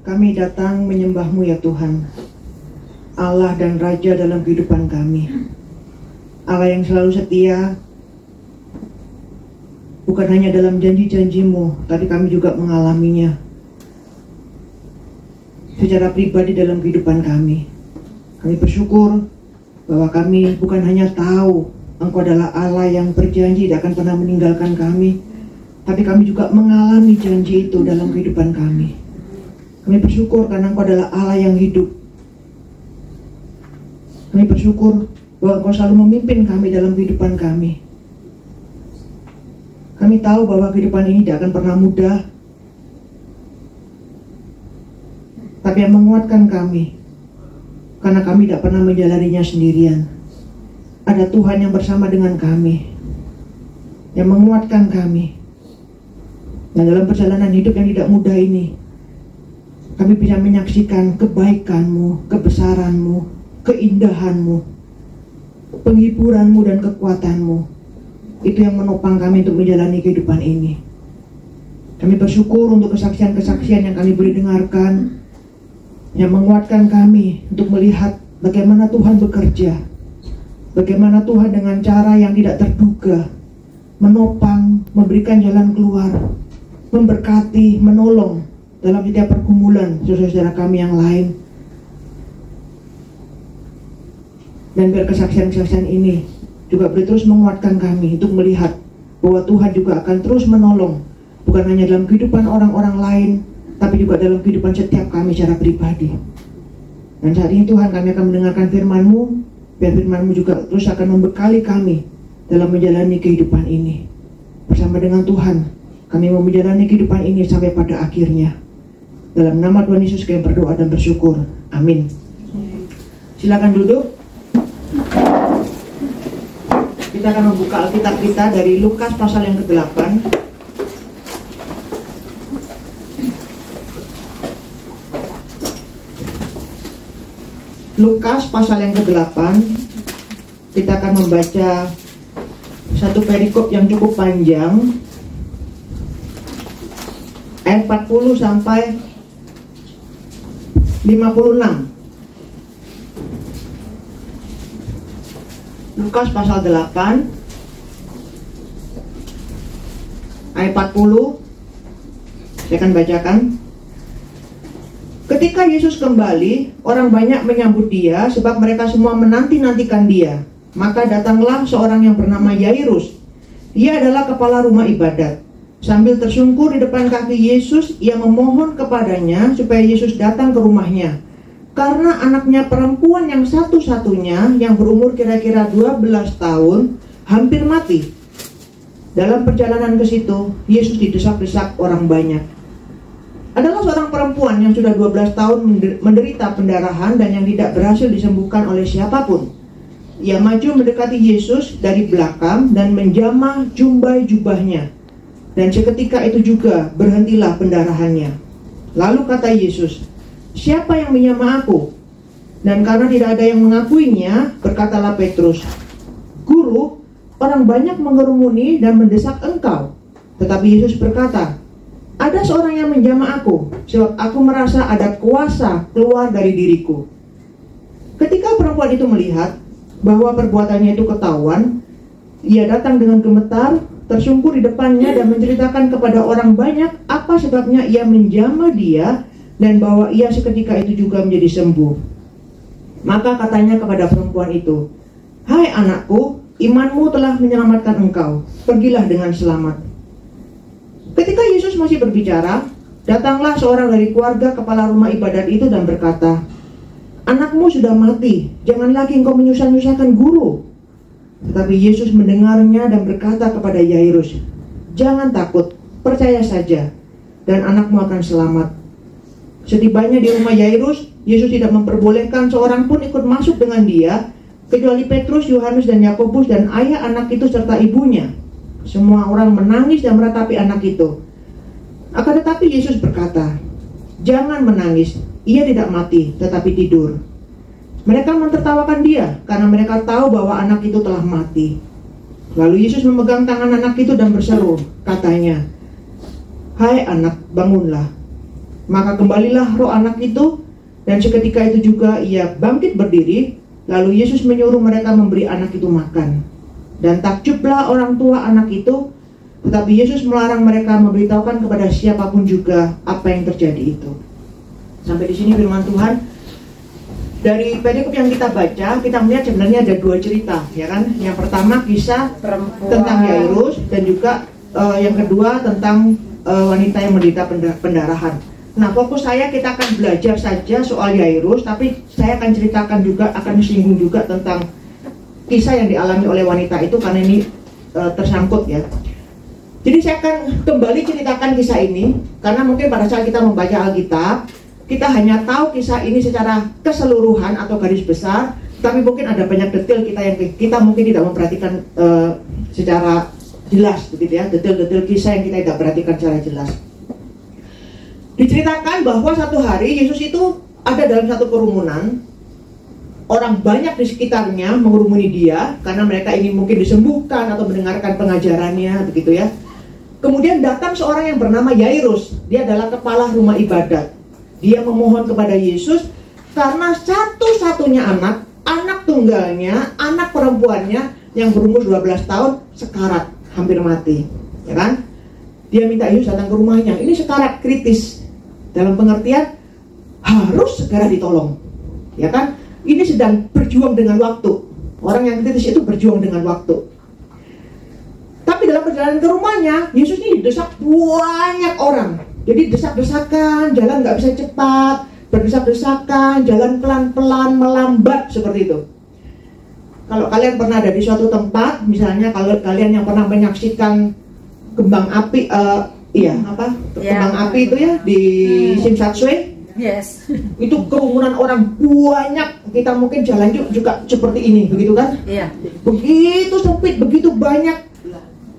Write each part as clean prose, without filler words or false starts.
kami datang menyembah-Mu ya Tuhan, Allah dan Raja dalam kehidupan kami. Allah yang selalu setia, bukan hanya dalam janji-janji-Mu, tapi kami juga mengalaminya secara pribadi dalam kehidupan kami. Kami bersyukur bahwa kami bukan hanya tahu Engkau adalah Allah yang berjanji tidak akan pernah meninggalkan kami, tapi kami juga mengalami janji itu dalam kehidupan kami. Kami bersyukur karena Engkau adalah Allah yang hidup. Kami bersyukur bahwa Engkau selalu memimpin kami dalam kehidupan kami. Kami tahu bahwa kehidupan ini tidak akan pernah mudah, tapi yang menguatkan kami, karena kami tidak pernah menjalaninya sendirian. Ada Tuhan yang bersama dengan kami, yang menguatkan kami. Dan dalam perjalanan hidup yang tidak mudah ini, kami bisa menyaksikan kebaikan-Mu, kebesaran-Mu, keindahan-Mu, penghiburan-Mu dan kekuatan-Mu. Itu yang menopang kami untuk menjalani kehidupan ini. Kami bersyukur untuk kesaksian-kesaksian yang kami boleh dengarkan, yang menguatkan kami untuk melihat bagaimana Tuhan bekerja, bagaimana Tuhan dengan cara yang tidak terduga menopang, memberikan jalan keluar, memberkati, menolong dalam setiap pergumulan saudara-saudara kami yang lain. Dan biar kesaksian-kesaksian ini juga boleh terus menguatkan kami untuk melihat bahwa Tuhan juga akan terus menolong, bukan hanya dalam kehidupan orang-orang lain, tapi juga dalam kehidupan setiap kami secara pribadi. Dan saat ini Tuhan, kami akan mendengarkan firman-Mu, biar firman-Mu juga terus akan membekali kami dalam menjalani kehidupan ini. Bersama dengan Tuhan, kami mau menjalani kehidupan ini sampai pada akhirnya. Dalam nama Tuhan Yesus kami berdoa dan bersyukur. Amin. Silakan duduk. Kita akan membuka Alkitab kita dari Lukas pasal yang ke-8. Lukas pasal yang ke-8. Kita akan membaca satu perikop yang cukup panjang, ayat 40 sampai 56. Lukas pasal 8 ayat 40. Saya akan bacakan. Ketika Yesus kembali, orang banyak menyambut Dia sebab mereka semua menanti-nantikan Dia. Maka datanglah seorang yang bernama Yairus. Ia adalah kepala rumah ibadat. Sambil tersungkur di depan kaki Yesus, ia memohon kepadanya supaya Yesus datang ke rumahnya. Karena anaknya perempuan yang satu-satunya, yang berumur kira-kira 12 tahun, hampir mati. Dalam perjalanan ke situ, Yesus didesak-desak orang banyak. Adalah seorang perempuan yang sudah 12 tahun menderita pendarahan dan yang tidak berhasil disembuhkan oleh siapapun. Ia maju mendekati Yesus dari belakang dan menjamah jumbai jubahnya. Dan seketika itu juga berhentilah pendarahannya. Lalu kata Yesus, "Siapa yang menyamah aku?" Dan karena tidak ada yang mengakuinya, berkatalah Petrus, "Guru, orang banyak mengerumuni dan mendesak engkau." Tetapi Yesus berkata, "Ada seorang yang menjamah aku, sebab aku merasa ada kuasa keluar dari diriku." Ketika perempuan itu melihat bahwa perbuatannya itu ketahuan, ia datang dengan gemetar, tersungkur di depannya dan menceritakan kepada orang banyak apa sebabnya ia menjamah dia dan bahwa ia seketika itu juga menjadi sembuh. Maka katanya kepada perempuan itu, "Hai anakku, imanmu telah menyelamatkan engkau. Pergilah dengan selamat." Ketika Yesus masih berbicara, datanglah seorang dari keluarga kepala rumah ibadat itu dan berkata, "Anakmu sudah mati, jangan lagi engkau menyusah-nyusahkan guru." Tetapi Yesus mendengarnya dan berkata kepada Yairus, "Jangan takut, percaya saja, dan anakmu akan selamat." Setibanya di rumah Yairus, Yesus tidak memperbolehkan seorang pun ikut masuk dengan dia, kecuali Petrus, Yohanes, dan Yakobus, dan ayah anak itu serta ibunya. Semua orang menangis dan meratapi anak itu. Akan tetapi Yesus berkata, "Jangan menangis, ia tidak mati, tetapi tidur." Mereka mentertawakan dia karena mereka tahu bahwa anak itu telah mati. Lalu Yesus memegang tangan anak itu dan berseru, katanya, "Hai anak, bangunlah." Maka kembalilah roh anak itu, dan seketika itu juga ia bangkit berdiri. Lalu Yesus menyuruh mereka memberi anak itu makan. Dan takjublah orang tua anak itu, tetapi Yesus melarang mereka memberitahukan kepada siapapun juga apa yang terjadi itu. Sampai di sini firman Tuhan. Dari perikop yang kita baca, kita melihat sebenarnya ada dua cerita, ya kan? Yang pertama kisah perempuan tentang Yairus, dan juga yang kedua tentang wanita yang menderita pendarahan. Nah, fokus saya kita akan belajar saja soal Yairus, tapi saya akan ceritakan juga, akan singgung juga tentang kisah yang dialami oleh wanita itu, karena ini tersangkut ya. Jadi saya akan kembali ceritakan kisah ini, karena mungkin pada saat kita membaca Alkitab, kita hanya tahu kisah ini secara keseluruhan atau garis besar, tapi mungkin ada banyak detail kita yang kita mungkin tidak memperhatikan secara jelas, begitu ya, detail-detail kisah yang kita tidak perhatikan secara jelas. Diceritakan bahwa satu hari Yesus itu ada dalam satu kerumunan, orang banyak di sekitarnya mengerumuni dia karena mereka ingin mungkin disembuhkan atau mendengarkan pengajarannya, begitu ya. Kemudian datang seorang yang bernama Yairus, dia adalah kepala rumah ibadat. Dia memohon kepada Yesus karena satu-satunya anak tunggalnya, anak perempuannya yang berumur 12 tahun sekarat, hampir mati, ya kan? Dia minta Yesus datang ke rumahnya. Ini sekarat kritis, dalam pengertian harus segera ditolong, ya kan? Ini sedang berjuang dengan waktu. Orang yang kritis itu berjuang dengan waktu. Tapi dalam perjalanan ke rumahnya, Yesus ini didesak banyak orang. Jadi desak-desakan, jalan nggak bisa cepat, berdesak-desakan, jalan pelan-pelan, melambat seperti itu. Kalau kalian pernah ada di suatu tempat, misalnya kalau kalian yang pernah menyaksikan kembang api, kembang api itu ya di Simsatsue, yes, itu kerumunan orang banyak, kita mungkin jalan juga seperti ini, begitu kan? Iya. Begitu sempit, begitu banyak.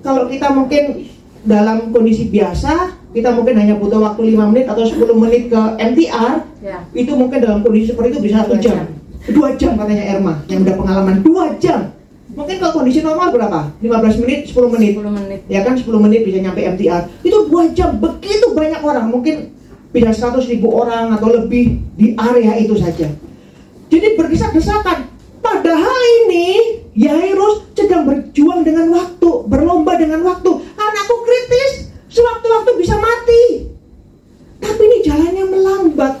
Kalau kita mungkin dalam kondisi biasa, kita mungkin hanya butuh waktu 5 menit atau 10 menit ke MTR, ya. Itu mungkin dalam kondisi seperti itu bisa 1 jam. 2 jam katanya Erma, yang udah pengalaman 2 jam. Mungkin kalau kondisi normal berapa? 15 menit, 10 menit. 10 menit. Ya kan, 10 menit bisa nyampe MTR. Itu 2 jam, begitu banyak orang. Mungkin bisa 100.000 orang atau lebih di area itu saja. Jadi berdesak-desakan. Padahal ini Yairus sedang berjuang dengan waktu, berlomba dengan waktu. Anakku kritis, sewaktu-waktu bisa mati. Tapi ini jalannya melambat.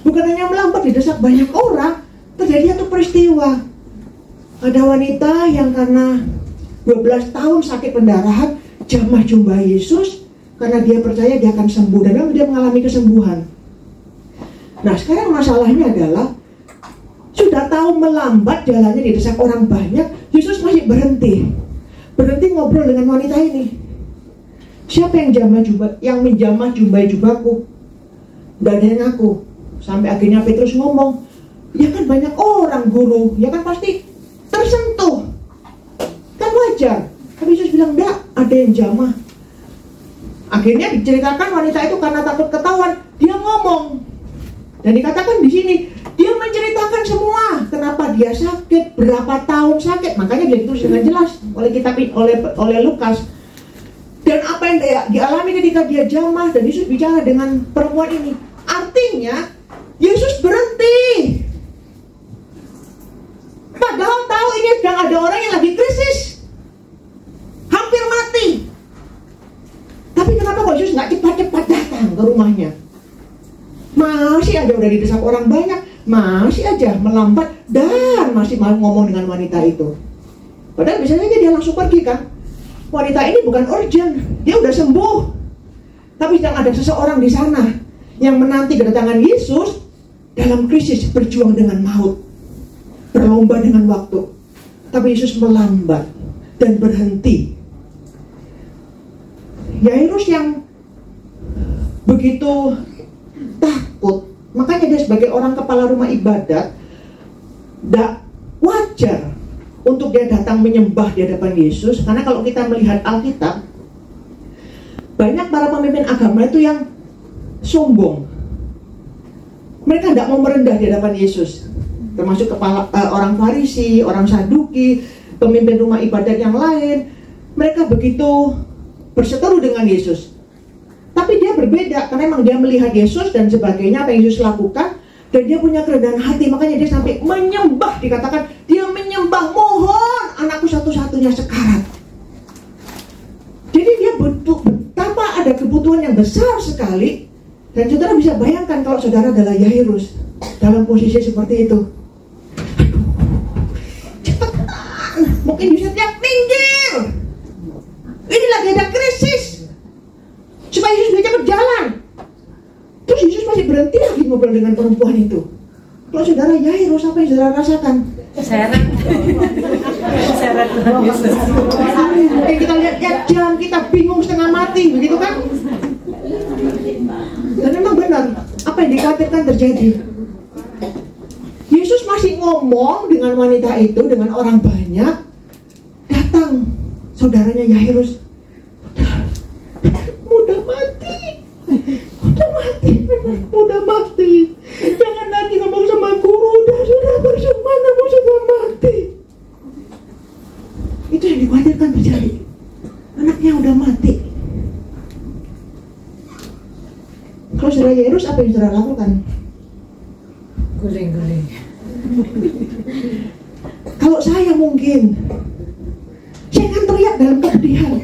Bukan hanya melambat, didesak banyak orang. Terjadi satu peristiwa. Ada wanita yang karena 12 tahun sakit pendarahan, jamah jumpa Yesus karena dia percaya dia akan sembuh, dan dia mengalami kesembuhan. Nah, sekarang masalahnya adalah sudah tahu melambat jalannya, didesak orang banyak, Yesus masih berhenti ngobrol dengan wanita ini. Siapa yang menjamah jumbai jubahku? Gak ada yang ngaku. Sampai akhirnya Petrus ngomong, ya kan banyak orang guru, ya kan pasti tersentuh, kan wajar. Tapi Yesus bilang enggak, ada yang jamah. Akhirnya diceritakan wanita itu karena takut ketahuan, dia ngomong. Dan dikatakan di sini, dia menceritakan semua, kenapa dia sakit, berapa tahun sakit. Makanya dia ditulis dengan jelas oleh Lukas. Dan apa yang dia dialami ketika dia jamah, dan Yesus bicara dengan perempuan ini. Artinya Yesus berhenti. Padahal tahu ini sedang ada orang yang lagi krisis, hampir mati. Tapi kenapa kok Yesus nggak cepat-cepat datang ke rumahnya? Masih aja udah didesak orang banyak, masih aja melambat, dan masih mau ngomong dengan wanita itu. Padahal biasanya dia langsung pergi kan. Wanita ini bukan urgent, dia udah sembuh. Tapi sedang ada seseorang di sana yang menanti kedatangan Yesus dalam krisis, berjuang dengan maut, berlomba dengan waktu. Tapi Yesus melambat dan berhenti. Yairus yang begitu takut, makanya dia sebagai orang kepala rumah ibadat, tidak wajar untuk dia datang menyembah di hadapan Yesus. Karena kalau kita melihat Alkitab, banyak para pemimpin agama itu yang sombong. Mereka tidak mau merendah di hadapan Yesus, termasuk kepala orang Farisi, orang Saduki, pemimpin rumah ibadat yang lain. Mereka begitu berseteru dengan Yesus. Tapi Tapi dia berbeda, karena memang dia melihat Yesus dan sebagainya, apa yang Yesus lakukan. Dan dia punya kerendahan hati, makanya dia sampai menyembah. Dikatakan, dia menyembah, mohon anakku satu-satunya sekarat. Jadi dia betapa ada kebutuhan yang besar sekali. Dan saudara bisa bayangkan kalau saudara adalah Yairus dalam posisi seperti itu. Aduh, cepetan, mungkin bisa tiap minggir. Ini lagi ada krisis, supaya Yesus bisa cepat jalan. Terus Yesus masih berhenti lagi ngobrol dengan perempuan itu. Kalau saudara Yairus, apa yang saudara rasakan? Seret. Kita lihat jam, kita bingung setengah mati, begitu kan? Dan memang benar, apa yang dikhawatirkan terjadi. Yesus masih ngomong dengan wanita itu, dengan orang banyak. Datang saudaranya Yairus, udah mati. Udah mati. Jangan lagi ngomong sama guru. Sudah percuma, kamu sudah mati. Itu yang dikhawatirkan terjadi. Anaknya udah mati. Kalau saudara Yairus, apa yang saudara lakukan? Guling-guling. Kalau saya mungkin, saya akan teriak dalam kepedihan.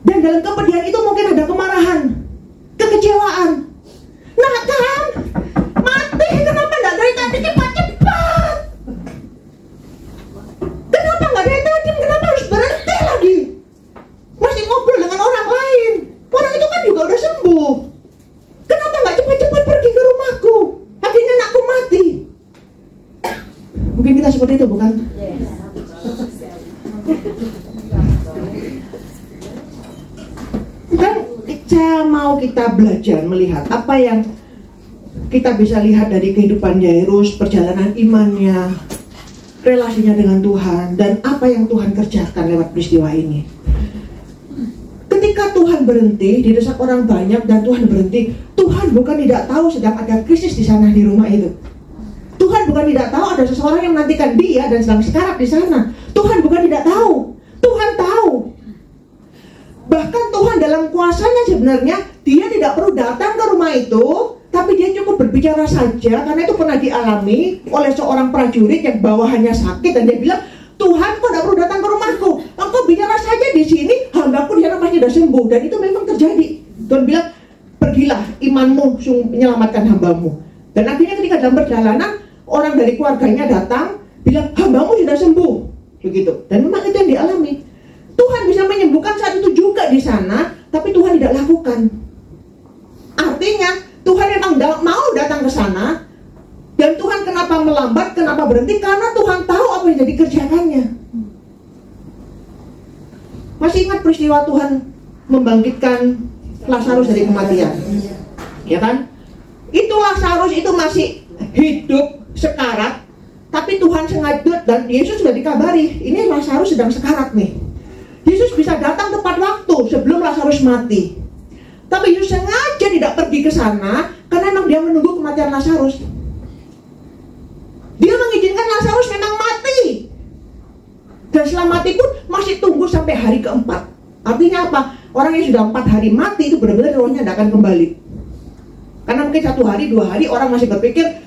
Dan dalam kepedihan itu mungkin ada kemarahan, kekecewaan. Nah kan, mati, kenapa nggak dari tadi cepat-cepat? Kenapa nggak dari tadi? Kenapa harus berhenti lagi? Masih ngobrol dengan orang lain. Orang itu kan juga udah sembuh. Kenapa nggak cepat-cepat pergi ke rumahku? Akhirnya anakku mati. Mungkin kita seperti itu, bukan? Dan saya mau kita belajar melihat apa yang kita bisa lihat dari kehidupan Yairus, perjalanan imannya, relasinya dengan Tuhan, dan apa yang Tuhan kerjakan lewat peristiwa ini. Ketika Tuhan berhenti, didesak orang banyak dan Tuhan berhenti, Tuhan bukan tidak tahu sedang ada krisis di sana, di rumah itu. Tuhan bukan tidak tahu ada seseorang yang menantikan dia dan sedang sekarat di sana. Tuhan bukan tidak tahu, Tuhan tahu. Bahkan Tuhan dalam kuasanya sebenarnya dia tidak perlu datang ke rumah itu, tapi dia cukup berbicara saja, karena itu pernah dialami oleh seorang prajurit yang bawahannya sakit, dan dia bilang, Tuhan kok tidak perlu datang ke rumahku, engkau bicara saja di sini, hambaku di sana pasti sudah sembuh. Dan itu memang terjadi. Tuhan bilang, pergilah, imanmu menyelamatkan hambamu. Dan akhirnya ketika dalam perjalanan, orang dari keluarganya datang, bilang, hambamu sudah sembuh, begitu. Dan memang itu yang dialami. Tuhan bisa menyembuhkan saat itu juga di sana, tapi Tuhan tidak lakukan. Artinya Tuhan memang mau datang ke sana, dan Tuhan kenapa melambat, kenapa berhenti? Karena Tuhan tahu apa yang jadi kerjaannya. Masih ingat peristiwa Tuhan membangkitkan Lazarus dari kematian, ya kan? Itu Lazarus itu masih hidup sekarat, tapi Tuhan sengaja, dan Yesus sudah dikabari, ini Lazarus sedang sekarat nih. Yesus bisa datang tepat waktu sebelum Lazarus mati. Tapi Yesus sengaja tidak pergi ke sana karena memang dia menunggu kematian Lazarus. Dia mengizinkan Lazarus memang mati. Dan setelah mati pun masih tunggu sampai hari keempat. Artinya apa? Orang yang sudah 4 hari mati itu benar-benar rohnya tidak akan kembali. Karena mungkin 1 hari, 2 hari orang masih berpikir,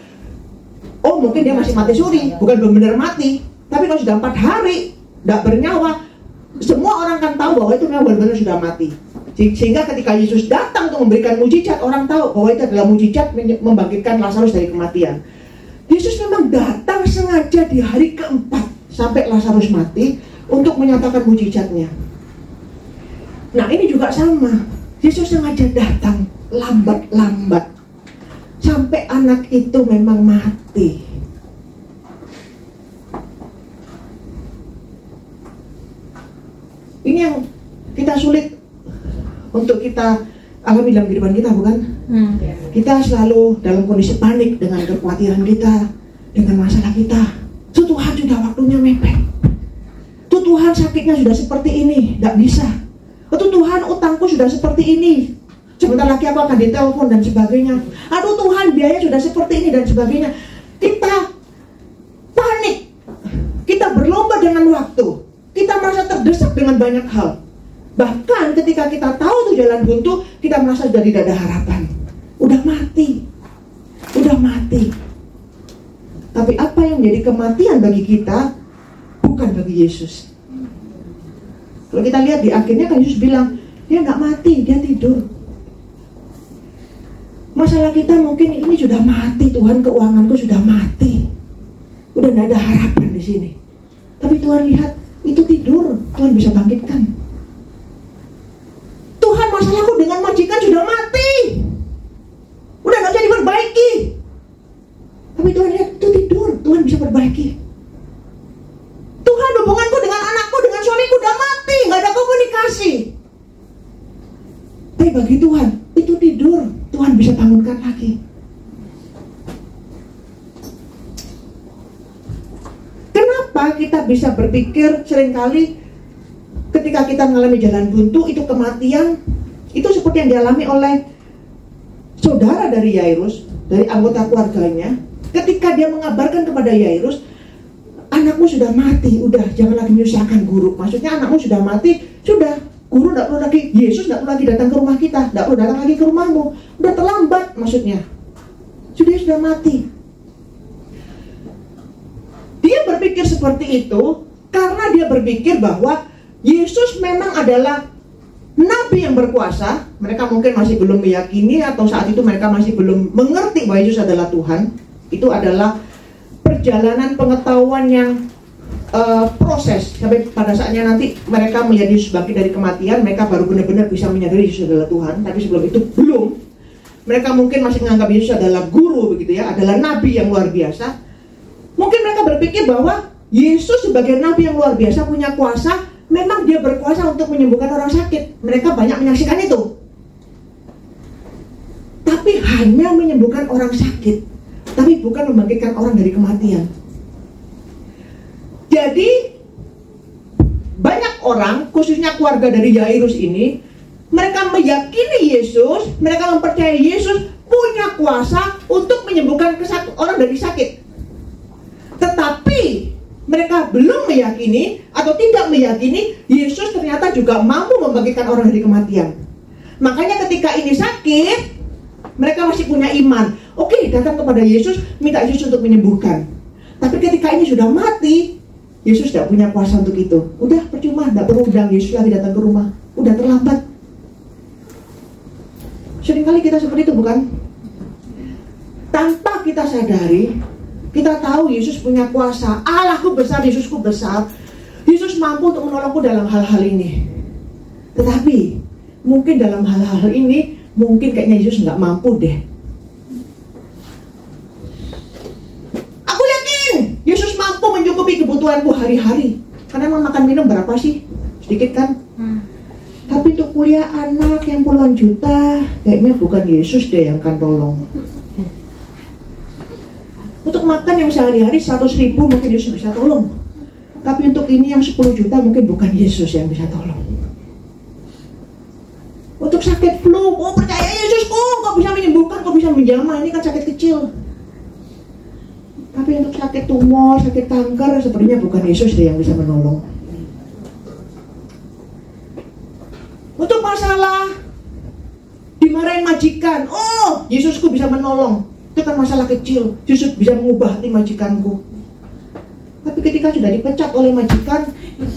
oh mungkin dia masih mati suri, bukan benar-benar mati. Tapi kalau sudah 4 hari tidak bernyawa, semua orang kan tahu bahwa itu memang benar-benar sudah mati. Sehingga ketika Yesus datang untuk memberikan mujizat, orang tahu bahwa itu adalah mujizat membangkitkan Lazarus dari kematian. Yesus memang datang sengaja di hari keempat sampai Lazarus mati untuk menyatakan mujizatnya. Nah ini juga sama. Yesus sengaja datang lambat-lambat sampai anak itu memang mati. Ini yang kita sulit untuk kita alami dalam kehidupan kita, bukan? Kita selalu dalam kondisi panik dengan kekhawatiran kita, dengan masalah kita. Tuh Tuhan sudah waktunya mepet. Tuh Tuhan sakitnya sudah seperti ini, tidak bisa. Tuh Tuhan utangku sudah seperti ini, sebentar lagi aku akan ditelepon dan sebagainya. Aduh Tuhan biaya sudah seperti ini dan sebagainya. Kita panik, kita berlomba dengan waktu. Kita merasa terdesak dengan banyak hal. Bahkan ketika kita tahu itu jalan buntu, kita merasa sudah tidak ada harapan. Udah mati. Tapi apa yang menjadi kematian bagi kita, bukan bagi Yesus. Kalau kita lihat di akhirnya kan Yesus bilang, dia nggak mati, dia tidur. Masalah kita mungkin ini sudah mati, Tuhan, keuanganku sudah mati, udah nggak ada harapan di sini. Tapi Tuhan lihat itu tidur, Tuhan bisa bangkitkan. Tuhan, masalahku dengan majikan sudah mati, udah nggak bisa diperbaiki. Tapi Tuhan lihat itu tidur, Tuhan bisa perbaiki. Tuhan, hubunganku dengan anakku, dengan suamiku udah mati, nggak ada komunikasi. Tapi bagi Tuhan itu tidur, Tuhan bisa bangunkan lagi. Kenapa kita bisa berpikir seringkali ketika kita mengalami jalan buntu itu kematian, itu seperti yang dialami oleh saudara dari Yairus, dari anggota keluarganya, ketika dia mengabarkan kepada Yairus, anakmu sudah mati, udah jangan lagi menyusahkan guru. Maksudnya anakmu sudah mati, sudah guru tidak perlu lagi, Yesus tidak perlu lagi datang ke rumah kita, tidak perlu datang lagi ke rumahmu, udah terlambat maksudnya, sudah mati. Dia berpikir seperti itu karena dia berpikir bahwa Yesus memang adalah nabi yang berkuasa. Mereka mungkin masih belum meyakini, atau saat itu mereka masih belum mengerti bahwa Yesus adalah Tuhan. Itu adalah perjalanan pengetahuan yang proses sampai pada saatnya nanti mereka melihat Yesus bangkit dari kematian, mereka baru benar-benar bisa menyadari Yesus adalah Tuhan. Tapi sebelum itu belum. Mereka mungkin masih menganggap Yesus adalah guru begitu ya, adalah nabi yang luar biasa. Mungkin mereka berpikir bahwa Yesus sebagai nabi yang luar biasa punya kuasa, memang dia berkuasa untuk menyembuhkan orang sakit. Mereka banyak menyaksikan itu. Tapi hanya menyembuhkan orang sakit, tapi bukan membangkitkan orang dari kematian. Jadi banyak orang, khususnya keluarga dari Yairus ini, mereka meyakini Yesus, mereka mempercayai Yesus punya kuasa untuk menyembuhkan orang dari sakit. Tetapi mereka belum meyakini atau tidak meyakini Yesus ternyata juga mampu membangkitkan orang dari kematian. Makanya ketika ini sakit, mereka masih punya iman. Oke, datang kepada Yesus, minta Yesus untuk menyembuhkan. Tapi ketika ini sudah mati, Yesus tidak punya kuasa untuk itu. Udah percuma, tidak perlu undang Yesus lagi datang ke rumah. Udah terlambat. Seringkali kita seperti itu, bukan? Tanpa kita sadari, kita tahu Yesus punya kuasa. Allahku besar, Yesusku besar. Yesus mampu untuk menolongku dalam hal-hal ini. Tetapi mungkin dalam hal-hal ini, mungkin kayaknya Yesus nggak mampu deh. Aku yakin Yesus mampu mencukupi kebutuhanku hari-hari. Karena emang makan minum berapa sih? Sedikit kan? Tapi untuk kuliah anak yang puluhan juta, kayaknya bukan Yesus deh yang akan tolong. Untuk makan yang sehari-hari 100.000 mungkin Yesus bisa tolong. Tapi untuk ini yang 10 juta mungkin bukan Yesus yang bisa tolong. Untuk sakit flu, oh percaya Yesusku, kok bisa menyembuhkan, kok bisa menjamah, ini kan sakit kecil. Tapi untuk sakit tumor, sakit kanker, sepertinya bukan Yesus deh yang bisa menolong. Untuk masalah dimarahin majikan, oh Yesusku bisa menolong. Itu kan masalah kecil, Yesus bisa mengubah hati majikanku. Tapi ketika sudah dipecat oleh majikan,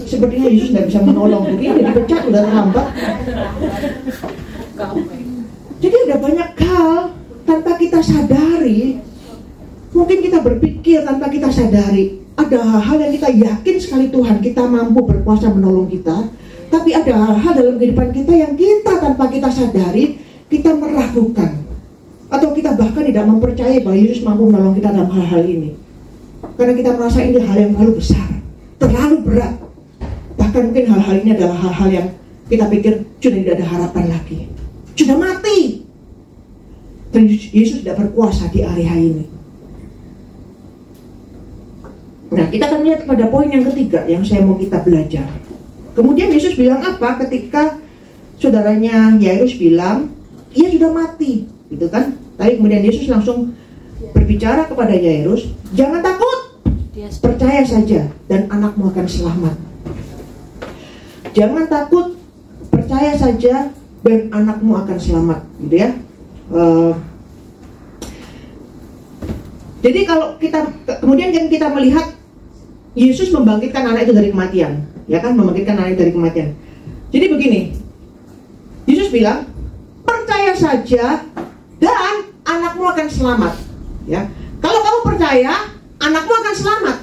sepertinya Yesus tidak bisa menolong. Begini dipecat udah terlambat. Jadi ada banyak hal tanpa kita sadari. Mungkin kita berpikir tanpa kita sadari. Ada hal-hal yang kita yakin sekali Tuhan kita mampu berkuasa menolong kita. Tapi ada hal-hal dalam kehidupan kita yang kita tanpa kita sadari, kita meragukan. Atau kita bahkan tidak mempercayai bahwa Yesus mampu menolong kita dalam hal-hal ini. Karena kita merasa ini hal yang terlalu besar, terlalu berat. Bahkan mungkin hal-hal ini adalah hal-hal yang kita pikir sudah tidak ada harapan lagi, sudah mati. Dan Yesus tidak berkuasa di area ini. Nah, kita akan lihat pada poin yang ketiga yang saya mau kita belajar. Kemudian Yesus bilang apa ketika saudaranya Yairus bilang, ia sudah mati, gitu kan? Tapi kemudian Yesus langsung berbicara kepada Yairus, jangan takut, percaya saja dan anakmu akan selamat. Jangan takut, percaya saja dan anakmu akan selamat, gitu ya. Jadi kalau kemudian kita melihat Yesus membangkitkan anak itu dari kematian, ya kan, membangkitkan anak itu dari kematian. Jadi begini, Yesus bilang, percaya saja dan anakmu akan selamat, ya. Kalau kamu percaya, anakmu akan selamat.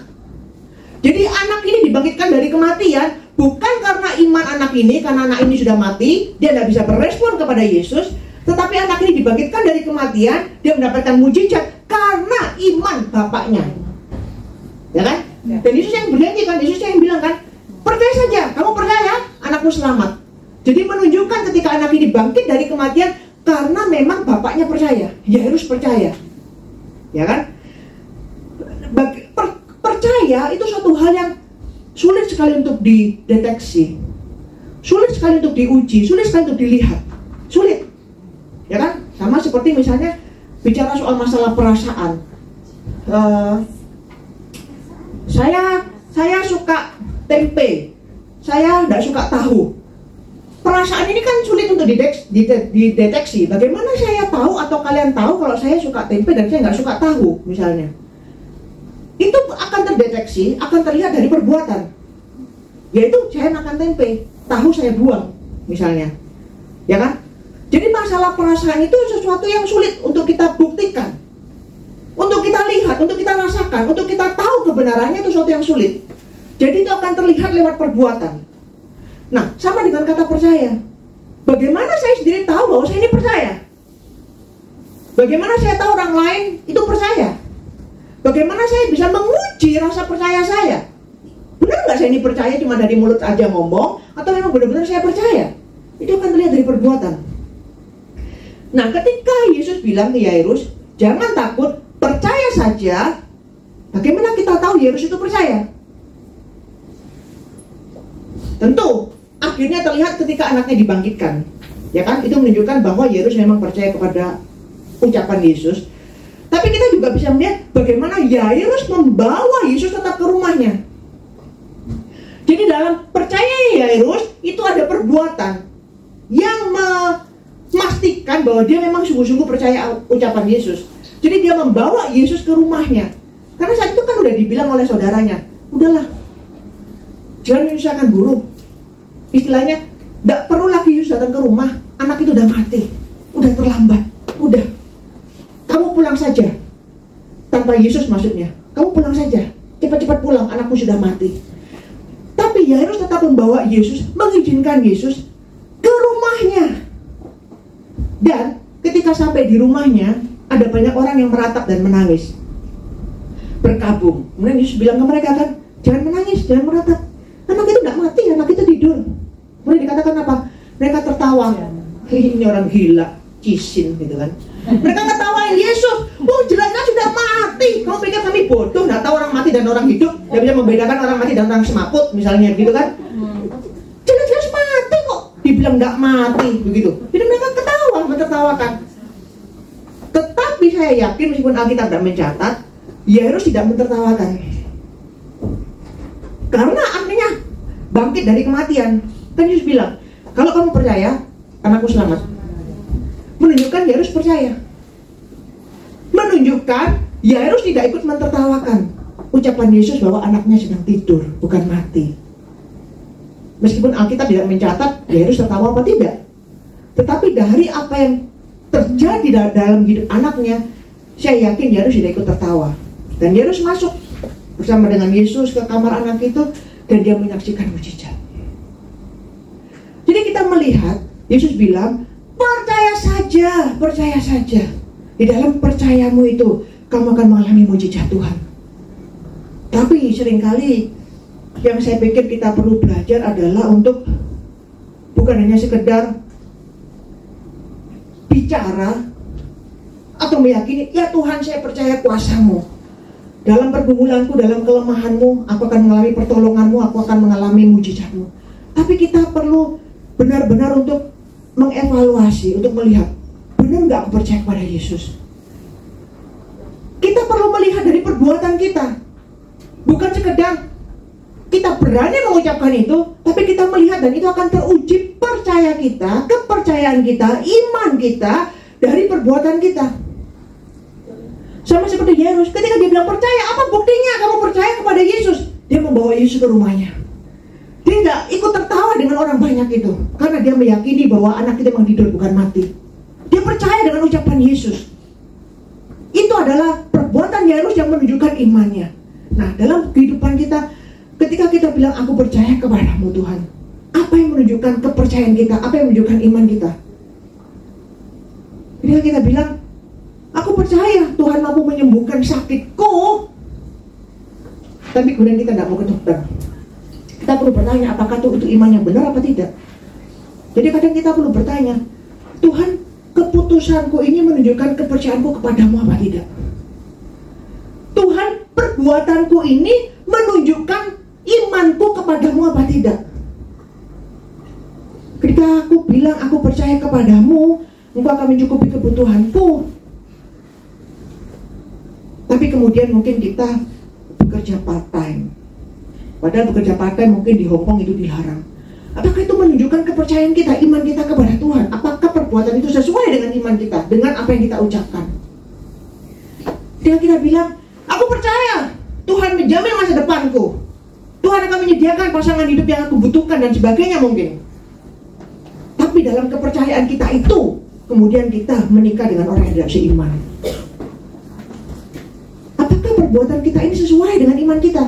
Jadi anak ini dibangkitkan dari kematian bukan karena iman anak ini, karena anak ini sudah mati, dia tidak bisa berespon kepada Yesus. Tetapi anak ini dibangkitkan dari kematian, dia mendapatkan mujizat karena iman bapaknya, ya kan? Dan Yesus yang berjanji kan, Yesus yang bilang kan, percaya saja, kamu percaya, anakmu selamat. Jadi menunjukkan ketika anak ini bangkit dari kematian karena memang bapaknya percaya, Yairus percaya, ya kan? Percaya itu suatu hal yang sulit sekali untuk dideteksi, sulit sekali untuk diuji, sulit sekali untuk dilihat, sulit, ya kan? Sama seperti misalnya bicara soal masalah perasaan. Saya suka tempe, saya tidak suka tahu. Perasaan ini kan sulit untuk dideteksi. Bagaimana saya tahu atau kalian tahu kalau saya suka tempe dan saya nggak suka tahu, misalnya? Itu akan terdeteksi, akan terlihat dari perbuatan. Yaitu saya makan tempe, tahu saya buang, misalnya, ya kan? Jadi masalah perasaan itu sesuatu yang sulit untuk kita buktikan, untuk kita lihat, untuk kita rasakan, untuk kita tahu kebenarannya, itu sesuatu yang sulit. Jadi itu akan terlihat lewat perbuatan. Nah, sama dengan kata percaya. Bagaimana saya sendiri tahu bahwa saya ini percaya? Bagaimana saya tahu orang lain itu percaya? Bagaimana saya bisa menguji rasa percaya saya? Benar nggak saya ini percaya cuma dari mulut aja ngomong, atau memang benar-benar saya percaya? Itu akan terlihat dari perbuatan. Nah, ketika Yesus bilang ke Yairus, jangan takut, percaya saja. Bagaimana kita tahu Yairus itu percaya? Tentu, akhirnya terlihat ketika anaknya dibangkitkan, ya kan? Itu menunjukkan bahwa Yairus memang percaya kepada ucapan Yesus. Tapi kita juga bisa melihat bagaimana Yairus membawa Yesus tetap ke rumahnya. Jadi dalam percaya Yairus itu ada perbuatan yang memastikan bahwa dia memang sungguh-sungguh percaya ucapan Yesus. Jadi dia membawa Yesus ke rumahnya. Karena saat itu kan udah dibilang oleh saudaranya, udahlah, jangan menyusahkan buruh. Istilahnya, tidak perlu lagi Yesus datang ke rumah, anak itu udah mati, udah terlambat, udah. Kamu pulang saja. Tanpa Yesus maksudnya. Kamu pulang saja. Cepat-cepat pulang, anakmu sudah mati. Tapi Yairus tetap membawa Yesus, mengizinkan Yesus ke rumahnya. Dan ketika sampai di rumahnya, ada banyak orang yang meratap dan menangis, berkabung. Kemudian Yesus bilang ke mereka kan, jangan menangis, jangan meratap. Anak itu tidak mati, anak itu tidur. Kemudian dikatakan apa? Mereka tertawa. Ini orang gila, cisin gitu kan. Mereka ketawain Yesus. Oh, jelasnya sudah mati. Kamu pikir kami bodoh, nggak tahu orang mati dan orang hidup, nggak bisa membedakan orang mati dan orang semaput, misalnya gitu kan? Jelas-jelas mati kok, dibilang nggak mati, begitu. Jadi mereka ketawa, menertawakan. Tetapi saya yakin meskipun Alkitab tidak mencatat, Yairus tidak menertawakan. Karena artinya bangkit dari kematian. Kan Yesus bilang, kalau kamu percaya, anakku selamat. Menunjukkan Yairus percaya. Menunjukkan Yairus tidak ikut mentertawakan ucapan Yesus bahwa anaknya sedang tidur, bukan mati. Meskipun Alkitab tidak mencatat Yairus tertawa apa tidak. Tetapi dari apa yang terjadi dalam hidup anaknya, saya yakin Yairus tidak ikut tertawa. Dan Yairus masuk bersama dengan Yesus ke kamar anak itu, dan dia menyaksikan mujizat. Jadi kita melihat Yesus bilang, percaya saja, percaya saja. Di dalam percayamu itu kamu akan mengalami mujizat Tuhan. Tapi seringkali yang saya pikir kita perlu belajar adalah untuk bukan hanya sekedar bicara atau meyakini, ya Tuhan saya percaya kuasamu. Dalam pergumulanku, dalam kelemahanmu, aku akan mengalami pertolonganmu, aku akan mengalami mujizatmu. Tapi kita perlu benar-benar untuk mengevaluasi, untuk melihat, benar nggak aku percaya kepada Yesus? Kita perlu melihat dari perbuatan kita, bukan sekedar kita berani mengucapkan itu, tapi kita melihat dan itu akan teruji percaya kita, kepercayaan kita, iman kita dari perbuatan kita. Sama seperti Yairus, ketika dia bilang percaya, apa buktinya kamu percaya kepada Yesus? Dia membawa Yesus ke rumahnya. Dia nggak ikut tertawa dengan orang banyak itu, karena dia meyakini bahwa anak kita memang tidur bukan mati. Dia percaya dengan ucapan Yesus. Itu adalah perbuatan Yairus yang menunjukkan imannya. Nah, dalam kehidupan kita, ketika kita bilang aku percaya kepadamu Tuhan, apa yang menunjukkan kepercayaan kita? Apa yang menunjukkan iman kita? Ketika kita bilang aku percaya Tuhan mampu menyembuhkan sakitku, tapi kemudian kita tidak mau ke dokter, kita perlu bertanya apakah itu iman yang benar apa tidak. Jadi kadang kita perlu bertanya, Tuhan, keputusanku ini menunjukkan kepercayaanku kepadamu apa tidak? Tuhan, perbuatanku ini menunjukkan imanku kepadamu apa tidak? Ketika aku bilang aku percaya kepadamu, engkau akan mencukupi kebutuhanku, tapi kemudian mungkin kita bekerja part time, padahal bekerja part time mungkin di Hong Kong itu dilarang. Apakah itu menunjukkan kepercayaan kita, iman kita kepada Tuhan? Apakah perbuatan itu sesuai dengan iman kita, dengan apa yang kita ucapkan? Ketika kita bilang aku percaya Tuhan menjamin masa depanku, Tuhan akan menyediakan pasangan hidup yang aku butuhkan dan sebagainya mungkin, tapi dalam kepercayaan kita itu kemudian kita menikah dengan orang yang tidak seiman. Apakah perbuatan kita ini sesuai dengan iman kita?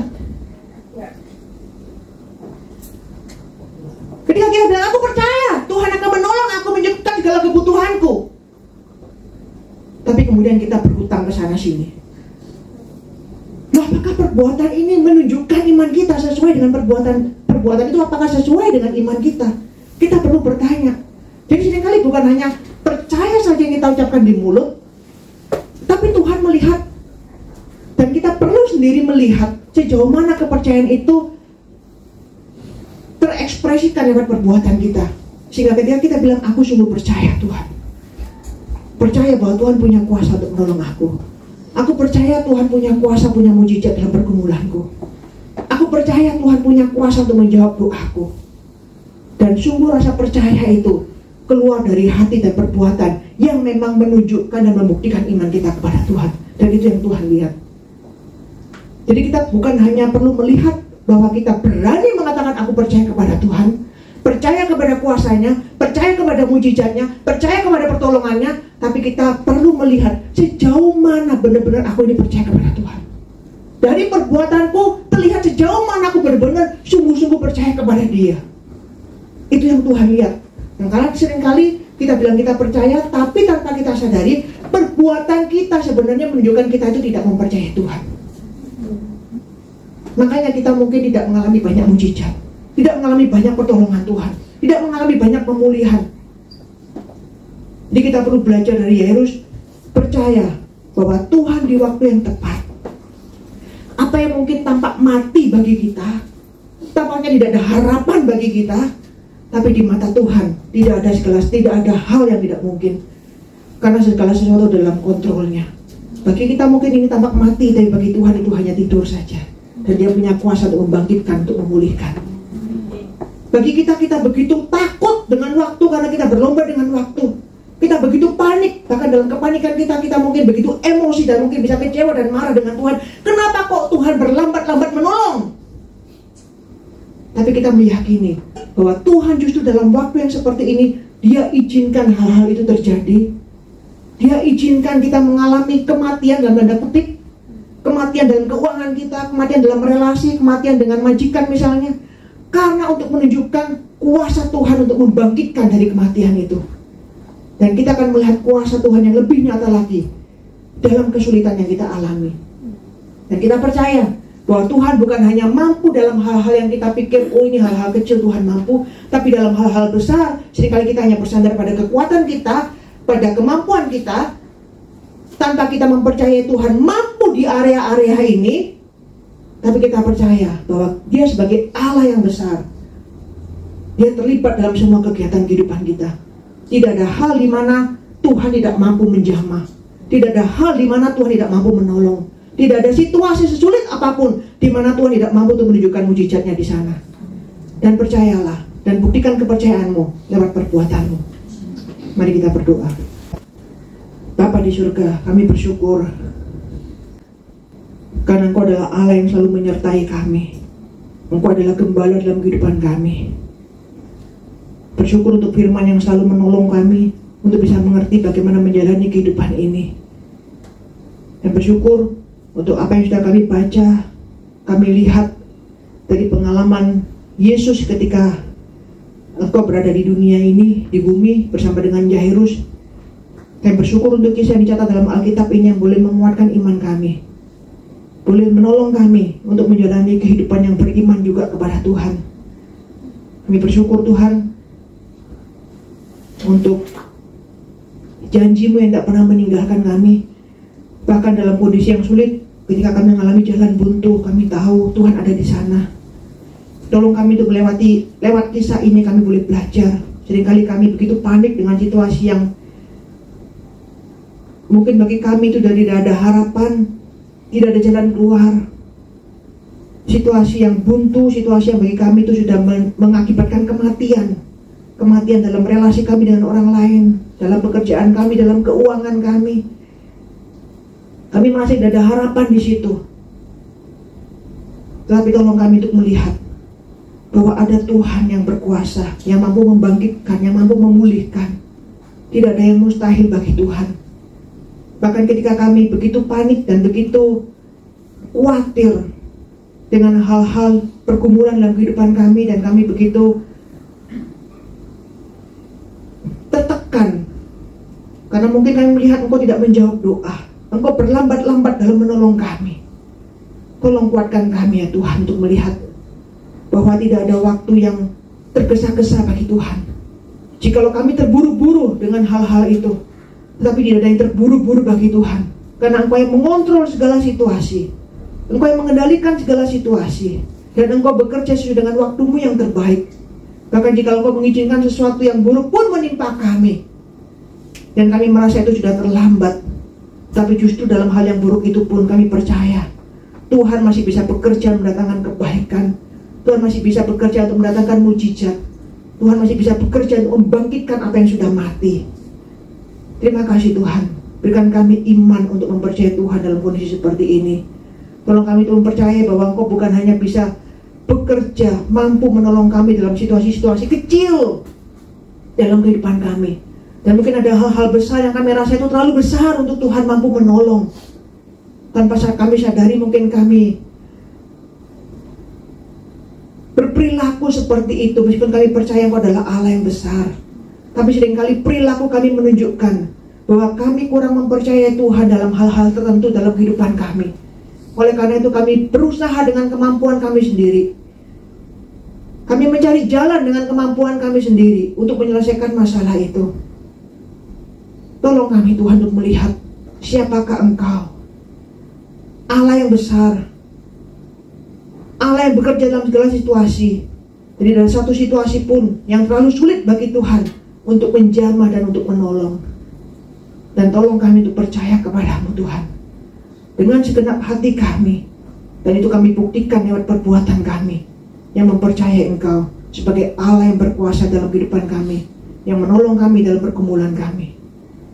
Ketika kita bilang aku percaya Tuhan akan menolong aku mencukupkan segala kebutuhanku, tapi kemudian kita berhutang ke sana sini. Nah, apakah perbuatan ini menunjukkan iman kita sesuai dengan perbuatan itu? Apakah sesuai dengan iman kita? Kita perlu bertanya. Jadi seringkali bukan hanya percaya saja yang kita ucapkan di mulut, tapi Tuhan melihat, dan kita perlu sendiri melihat sejauh mana kepercayaan itu terekspresikan lewat perbuatan kita. Sehingga ketika kita bilang aku sungguh percaya Tuhan, percaya bahwa Tuhan punya kuasa untuk menolong aku. Aku percaya Tuhan punya kuasa, punya mujizat dalam pergumulanku. Aku percaya Tuhan punya kuasa untuk menjawab doaku. Dan sungguh rasa percaya itu keluar dari hati dan perbuatan yang memang menunjukkan dan membuktikan iman kita kepada Tuhan. Dan itu yang Tuhan lihat. Jadi kita bukan hanya perlu melihat bahwa kita berani mengatakan aku percaya kepada Tuhan, percaya kepada kuasanya, percaya kepada mujizatnya, percaya kepada pertolongannya, tapi kita perlu melihat sejauh mana benar-benar aku ini percaya kepada Tuhan. Dari perbuatanku terlihat sejauh mana aku benar-benar sungguh-sungguh percaya kepada Dia. Itu yang Tuhan lihat. Dan karena seringkali kita bilang kita percaya, tapi tanpa kita sadari perbuatan kita sebenarnya menunjukkan kita itu tidak mempercayai Tuhan. Makanya kita mungkin tidak mengalami banyak mujizat, tidak mengalami banyak pertolongan Tuhan, tidak mengalami banyak pemulihan. Jadi kita perlu belajar dari Yairus, percaya bahwa Tuhan di waktu yang tepat, apa yang mungkin tampak mati bagi kita, tampaknya tidak ada harapan bagi kita, tapi di mata Tuhan tidak ada hal yang tidak mungkin, karena segala sesuatu dalam kontrolnya. Bagi kita mungkin ini tampak mati, tapi bagi Tuhan itu hanya tidur saja. Dan Dia punya kuasa untuk membangkitkan, untuk memulihkan. Bagi kita begitu takut dengan waktu karena kita berlomba dengan waktu. Kita begitu panik, bahkan dalam kepanikan kita mungkin begitu emosi dan mungkin bisa kecewa dan marah dengan Tuhan. Kenapa kok Tuhan berlambat-lambat menolong? Tapi kita meyakini bahwa Tuhan justru dalam waktu yang seperti ini, Dia izinkan hal-hal itu terjadi. Dia izinkan kita mengalami kematian dalam tanda kutip, kematian dalam keuangan kita, kematian dalam relasi, kematian dengan majikan misalnya, karena untuk menunjukkan kuasa Tuhan untuk membangkitkan dari kematian itu. Dan kita akan melihat kuasa Tuhan yang lebih nyata lagi dalam kesulitan yang kita alami. Dan kita percaya bahwa Tuhan bukan hanya mampu dalam hal-hal yang kita pikir, oh ini hal-hal kecil Tuhan mampu, tapi dalam hal-hal besar, seringkali kita hanya bersandar pada kekuatan kita, pada kemampuan kita, tanpa kita mempercayai Tuhan mampu di area-area ini. Tapi kita percaya bahwa Dia sebagai Allah yang besar, Dia terlibat dalam semua kegiatan kehidupan kita. Tidak ada hal di mana Tuhan tidak mampu menjamah. Tidak ada hal di mana Tuhan tidak mampu menolong. Tidak ada situasi sesulit apapun di mana Tuhan tidak mampu untuk menunjukkan mujizatnya di sana. Dan percayalah, dan buktikan kepercayaanmu lewat perbuatanmu. Mari kita berdoa. Bapa di surga, kami bersyukur karena Engkau adalah Allah yang selalu menyertai kami. Engkau adalah gembala dalam kehidupan kami. Bersyukur untuk firman yang selalu menolong kami untuk bisa mengerti bagaimana menjalani kehidupan ini. Dan bersyukur untuk apa yang sudah kami baca, kami lihat dari pengalaman Yesus ketika Engkau berada di dunia ini, di bumi bersama dengan Jairus. Kami bersyukur untuk kisah yang dicatat dalam Alkitab ini yang boleh menguatkan iman kami, boleh menolong kami untuk menjalani kehidupan yang beriman juga kepada Tuhan. Kami bersyukur Tuhan untuk janji-Mu yang tidak pernah meninggalkan kami. Bahkan dalam kondisi yang sulit, ketika kami mengalami jalan buntu, kami tahu Tuhan ada di sana. Tolong kami untuk lewat kisah ini kami boleh belajar. Seringkali kami begitu panik dengan situasi yang mungkin bagi kami itu sudah tidak ada harapan, tidak ada jalan keluar. Situasi yang buntu, situasi yang bagi kami itu sudah mengakibatkan kematian. Kematian dalam relasi kami dengan orang lain, dalam pekerjaan kami, dalam keuangan kami. Kami masih tidak ada harapan di situ. Tetapi tolong kami untuk melihat bahwa ada Tuhan yang berkuasa, yang mampu membangkitkan, yang mampu memulihkan. Tidak ada yang mustahil bagi Tuhan. Bahkan ketika kami begitu panik dan begitu khawatir dengan hal-hal pergumulan dalam kehidupan kami, dan kami begitu tertekan karena mungkin kami melihat Engkau tidak menjawab doa, Engkau berlambat-lambat dalam menolong kami. Tolong kuatkan kami ya Tuhan untuk melihat bahwa tidak ada waktu yang tergesa-gesa bagi Tuhan. Jikalau kami terburu-buru dengan hal-hal itu, tetapi tidak ada yang terburu-buru bagi Tuhan, karena Engkau yang mengontrol segala situasi, Engkau yang mengendalikan segala situasi, dan Engkau bekerja sesuai dengan waktu-Mu yang terbaik. Bahkan jika Engkau mengizinkan sesuatu yang buruk pun menimpa kami, dan kami merasa itu sudah terlambat, tapi justru dalam hal yang buruk itu pun kami percaya Tuhan masih bisa bekerja mendatangkan kebaikan. Tuhan masih bisa bekerja untuk mendatangkan mujizat. Tuhan masih bisa bekerja untuk membangkitkan apa yang sudah mati. Terima kasih Tuhan. Berikan kami iman untuk mempercayai Tuhan dalam kondisi seperti ini. Tolong kami untuk mempercayai bahwa Engkau bukan hanya bisa bekerja, mampu menolong kami dalam situasi-situasi kecil dalam kehidupan kami. Dan mungkin ada hal-hal besar yang kami rasa itu terlalu besar untuk Tuhan mampu menolong. Tanpa kami sadari mungkin kami berperilaku seperti itu, meskipun kami percaya Engkau adalah Allah yang besar. Tapi seringkali perilaku kami menunjukkan bahwa kami kurang mempercayai Tuhan dalam hal-hal tertentu dalam kehidupan kami. Oleh karena itu kami berusaha dengan kemampuan kami sendiri. Kami mencari jalan dengan kemampuan kami sendiri untuk menyelesaikan masalah itu. Tolong kami Tuhan untuk melihat siapakah Engkau, Allah yang besar, Allah yang bekerja dalam segala situasi. Jadi dalam satu situasi pun yang terlalu sulit bagi Tuhan untuk menjamah dan untuk menolong. Dan tolong kami untuk percaya kepada-Mu Tuhan dengan segenap hati kami. Dan itu kami buktikan lewat perbuatan kami yang mempercayai Engkau sebagai Allah yang berkuasa dalam kehidupan kami, yang menolong kami dalam pergumulan kami.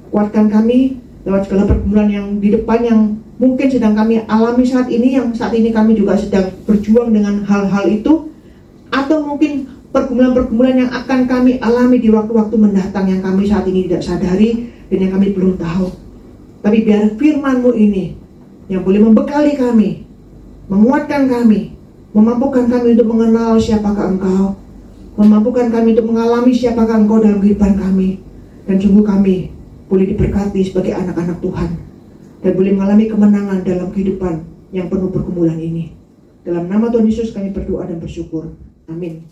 Kuatkan kami lewat segala pergumulan yang di depan yang mungkin sedang kami alami saat ini, yang saat ini kami juga sedang berjuang dengan hal-hal itu, atau mungkin pergumulan-pergumulan yang akan kami alami di waktu-waktu mendatang yang kami saat ini tidak sadari dan yang kami belum tahu. Tapi biar firman-Mu ini yang boleh membekali kami, menguatkan kami, memampukan kami untuk mengenal siapakah Engkau, memampukan kami untuk mengalami siapakah Engkau dalam kehidupan kami, dan sungguh kami boleh diberkati sebagai anak-anak Tuhan dan boleh mengalami kemenangan dalam kehidupan yang penuh pergumulan ini. Dalam nama Tuhan Yesus kami berdoa dan bersyukur. Amin.